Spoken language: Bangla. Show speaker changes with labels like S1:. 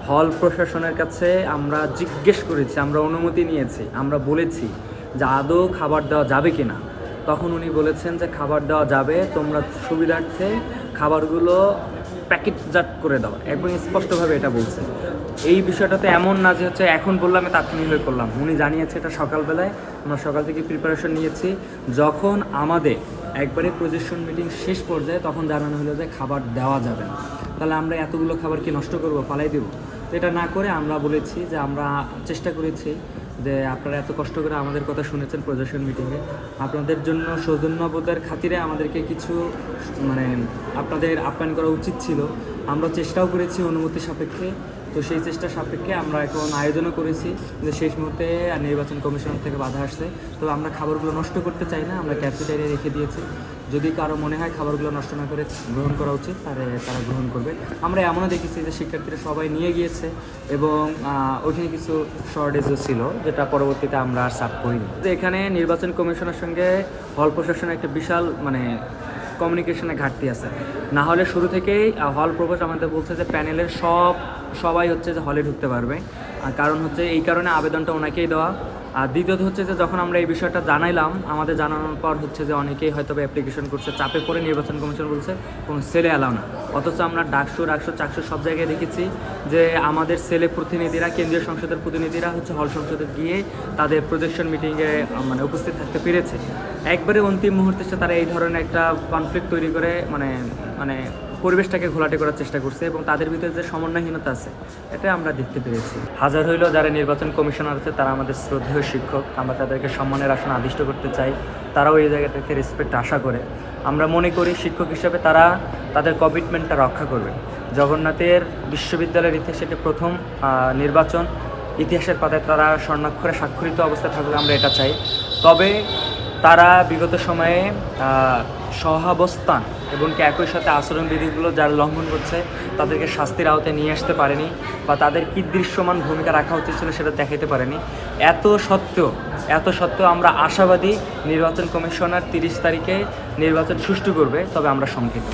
S1: হল প্রশাসনের কাছে আমরা জিজ্ঞেস করেছি, আমরা অনুমতি নিয়েছি, আমরা বলেছি যে আদৌ খাবার দেওয়া যাবে কি না। তখন উনি বলেছেন যে খাবার দেওয়া যাবে, তোমরা সুবিধার্থে খাবারগুলো প্যাকেটজাত করে দাও, এবং স্পষ্টভাবে এটা বলছে। এই বিষয়টাতে এমন না যে হচ্ছে এখন বললাম আমি তাৎক্ষণিক হয়ে করলাম, উনি জানিয়েছে এটা সকালবেলায়, আমরা সকাল থেকে প্রিপারেশন নিয়েছি। যখন আমাদের একবারে পজিশন মিটিং শেষ পর্যায়ে তখন জানানো হলো যে খাবার দেওয়া যাবে না। তাহলে আমরা এতগুলো খাবার কি নষ্ট করবো, ফালাই দেবো? তো এটা না করে আমরা বলেছি যে আমরা চেষ্টা করেছি যে আপনারা এত কষ্ট করে আমাদের কথা শুনেছেন পজিশন মিটিংয়ে, আপনাদের জন্য সৌজন্যবোধের খাতিরে আমাদেরকে কিছু আপনাদের আপ্যায়ন করা উচিত ছিল। আমরা চেষ্টাও করেছি অনুমতি সাপেক্ষে। তো সেই চেষ্টা সাপেক্ষে আমরা এখন আয়োজনও করেছি, কিন্তু শেষ মুহূর্তে নির্বাচন কমিশন থেকে বাধা আসছে। তো আমরা খাবারগুলো নষ্ট করতে চাই না, আমরা ক্যাফেটেরিয়ায় রেখে দিয়েছি। যদি কারো মনে হয় খাবারগুলো নষ্ট না করে গ্রহণ করা উচিত, তারা গ্রহণ করবে। আমরা এমনও দেখেছি যে শিক্ষার্থীরা সবাই নিয়ে গিয়েছে, এবং ওইখানে কিছু শর্টেজও ছিল, যেটা পরবর্তীতে আমরা আর সার্ভ করিনি। যে এখানে নির্বাচন কমিশনের সঙ্গে হল প্রশাসনের একটা বিশাল কমিউনিকেশনে ঘাটতি আছে। না হলে শুরু থেকেই হল প্রভোস্ট আমাদের বলছে যে প্যানেলের সবাই হচ্ছে যে হলে ঢুকতে পারবে। কারণ হচ্ছে এই কারণে আবেদনটা ওনাকেই দেওয়া। আর দ্বিতীয়ত হচ্ছে যে যখন আমরা এই বিষয়টা জানাইলাম, আমাদের জানানোর পর হচ্ছে যে অনেকেই হয়তো অ্যাপ্লিকেশন করছে, চাপে পড়ে নির্বাচন কমিশন বলছে কোনো সেলে অ্যালাউ না। অথচ আমরা ডাকসু চাকসু সব জায়গায় দেখেছি যে আমাদের সেলে প্রতিনিধিরা, কেন্দ্রীয় সংসদের প্রতিনিধিরা হচ্ছে হল সংসদে গিয়ে তাদের প্রজেকশন মিটিংয়ে উপস্থিত থাকতে পেরেছে। একবারে অন্তিম মুহূর্তে তারা এই ধরনের একটা কনফ্লিক্ট তৈরি করে পরিবেশটাকে ঘোলাটে করার চেষ্টা করছে, এবং তাদের ভিতরে যে সমন্বয়হীনতা আছে এটা আমরা দেখতে পেরেছি। হাজার হইলেও যারা নির্বাচন কমিশনার আছে তারা আমাদের শ্রদ্ধেয় শিক্ষক, আমরা তাদেরকে সম্মানের আসনে আদিষ্ট করতে চাই। তারাও এই জায়গা থেকে রেসপেক্ট আশা করে। আমরা মনে করি শিক্ষক হিসেবে তারা তাদের কমিটমেন্টটা রক্ষা করবে। জগন্নাথের বিশ্ববিদ্যালয়ের ইতিহাসে এটি প্রথম নির্বাচন, ইতিহাসের পাতায় তারা স্বর্ণাক্ষরে স্বাক্ষরিত অবস্থায় থাকলে আমরা এটা চাই। তবে তারা বিগত সময়ে সহাবস্থান এবং একই সাথে আচরণবিধিগুলো যারা লঙ্ঘন করছে তাদেরকে শাস্তির আওতায় নিয়ে আসতে পারেনি, বা তাদের কী দৃশ্যমান ভূমিকা রাখা উচিত ছিল সেটা দেখাতে পারেনি। এত সত্ত্বেও আমরা আশাবাদী নির্বাচন কমিশনার 30 তারিখে নির্বাচন সুষ্ঠু করবে, তবে আমরা শঙ্কিত।